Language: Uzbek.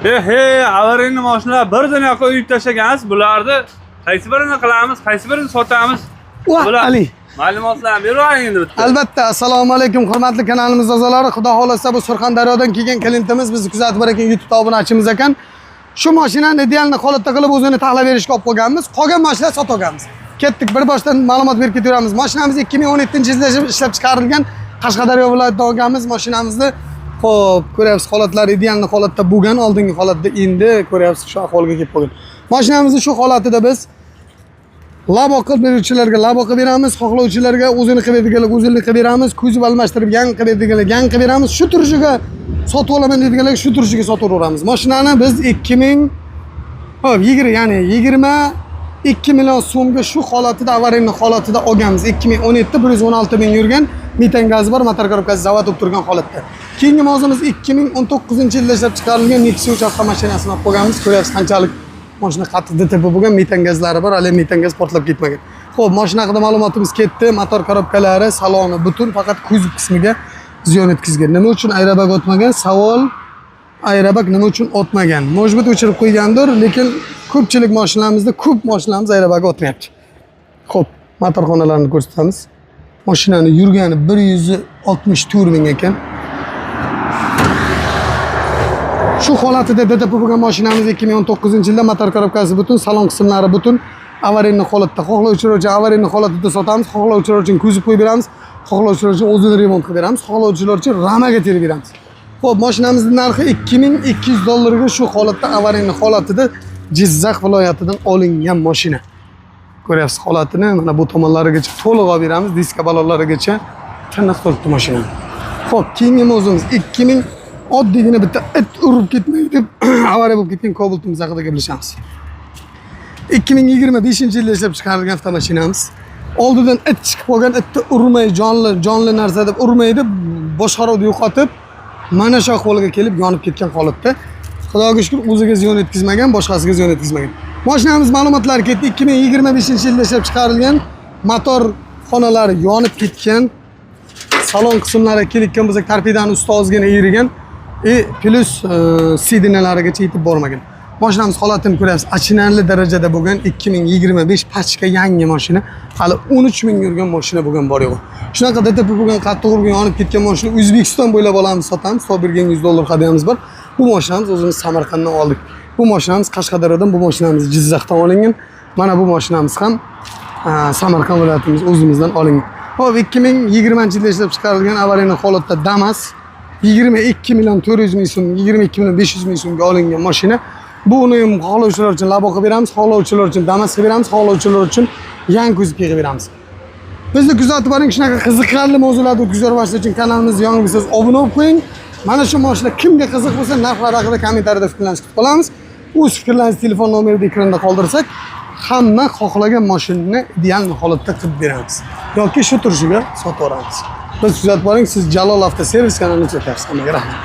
He, avaringni mashinalar bir dunyo qo'yib tashlagansiz. Bularni qaysi birini qilamiz, qaysi birini sotamiz? Bular Ali. Ma'lumotlarni beravering endi bitta. Albatta, assalomu alaykum hurmatli kanalimiz a'zolari. Xudo xolasa bu Surxondaryodan kelgan klientimiz bizni kuzatib borayotgan YouTube obunachimiz ekan. Shu mashinani ideal holatda qilib o'zini taxlab berishga olib qo'yganmiz. Qolgan mashinalar sotib olganmiz. Ketdik, bir boshdan ma'lumot berib ketaveramiz. Mashinamiz 2017-yilda ishlab chiqarilgan. Qashqadaryo viloyatidan olganmiz mashinamizni. Xo'p, ko'ryapsiz, holatlar ideal holatda bo'lgan, oldingi holatda endi ko'ryapsiz shu ahvolga kelib qolgan. Mashinamizni shu holatida biz labo qilib beruvchilarga labo qilib beramiz, xohlovchilarga o'zini qilib beradiganlar o'zini qilib beramiz, kuzov almashtirib yangi qilib beradiganlar yangi qilib beramiz. Shu turishiga sotib olaman deydiganlar shu turishiga sotib olaveramiz. Mashinani biz 22 million so'mga shu holatida avaringni holatida olganmiz. 2017da 116 ming yurgan, metan gazi bor, motor korobkasi zavod bo'lib turgan holatda. Keyingi mavzumiz 2019-yilda ishlab chiqarilgan Nexia 3 avtomashinasini olib qo'yganmiz. Ko'ryapsiz qanchalik mashina qattiq DTP bo'lgan, metan gazlari bor, hali metan gaz portlab ketmagan. Xo'p, mashina haqida ma'lumotimiz ketdi. Motor korobkalari, saloni butun, faqat kuzov qismiga ziyon yetkazgan. Nima uchun aerobag o'tmagan? Savol. Aerobag nima uchun o'tmagan? Mojbut o'chirib qo'ygandir, lekin ko'pchilik mashinalarimizda ko'p mashinalarimiz aerobag o'tmayapti. Xo'p, motor xonalarini ko'rsatamiz. Mashinani yurgani 164 ming ekan. Shu holatida DTP bo'lgan mashinamiz 2019-yilda motor korobkasi butun, salon qismlari butun, avaringni holatda, xohlovchilar uchun avaringni holatida sotamiz, xohlovchilar uchun kuzov qo'yib beramiz, xohlovchilar uchun o'zini remont qilib beramiz, xohlovchilar uchun ramaga terib beramiz. Xo'p, mashinamizning narxi $2200 ga shu holatda avaringni holatida Jizzax viloyatidan olingan mashina. Ko'ryapsiz holatini, mana bu tomonlarigacha to'liq olib beramiz, diska balonlarigacha tiniq turibdi mashina. Xo'p, keyingi mavzumiz 2000 oddiygina bitta it urib ketmaydi deb avariya bo'lib ketgan Cobalt'imiz haqida gaplashamiz. 2025-yilda ishlab chiqarilgan avtomashinamiz. Oldidan it chiqib qolgan, itni urmay, jonli narsa deb urmaydi, boshqaruvni yo'qotib, mana shu ahvolga kelib yonib ketgan holatda. Xudoga shukr, o'ziga ziyon yetkazmagan, boshqasiga ziyon yetkazmagan. Mashinamiz ma'lumotlari ketdi. 2025-yilda ishlab chiqarilgan, motor xonalari yonib ketgan, salon qismlari kelikkan bo'lsa, torpedani usti ozgina erigan, plus sidinalarigacha yetib bormagan. Mashinamiz holatini ko'ryapsiz, achinarli darajada bo'lgan 2025 pachka yangi mashina, hali 13 ming yurgan mashina bo'lgan bor yo'q. Shunaqa DTP bo'lgan, qattiq urgan, yonib ketgan mashina O'zbekiston bo'ylab olamiz, sotamiz, bergan $100 hadyamiz bor. Bu mashinamiz o'zimiz Samarqanddan oldik. Bu mashinamiz Qashqadaryodan, bu mashinamiz Jizzaxdan olingan. Mana bu mashinamiz ham Samarqand viloyatimiz o'zimizdan olingan. Hop, 2020-yilda ishlab chiqarilgan avariyli holatda Damas 22 million 400 ming so'm, 22 million 500 ming so'mga olingan mashina. Buni ham xohlovchilar uchun labo qilib beramiz, xohlovchilar uchun Damas qilib beramiz, xohlovchilar uchun yangi kuzov qilib beramiz. Bizni kuzatib boring, shunaqa qiziqarli mavzularni o'tkazib borish uchun kanalimizga yangi bo'lsangiz obuna bo'lib qo'ying. Mana shu mashina kimga qiziq bo'lsa, narxlar haqida kommentariyada fikrlanishni kutib qolamiz. O'z fikrlaringizni telefon nomerida ekranda qoldirsak, hamma xohlagan mashinani ideal holatda qilib beramiz yoki shu turishiga sotib olamiz. Biz kuzatib boring, siz Jalol Avtoservis kanalini kuzatasiz. Hammaga rahmat.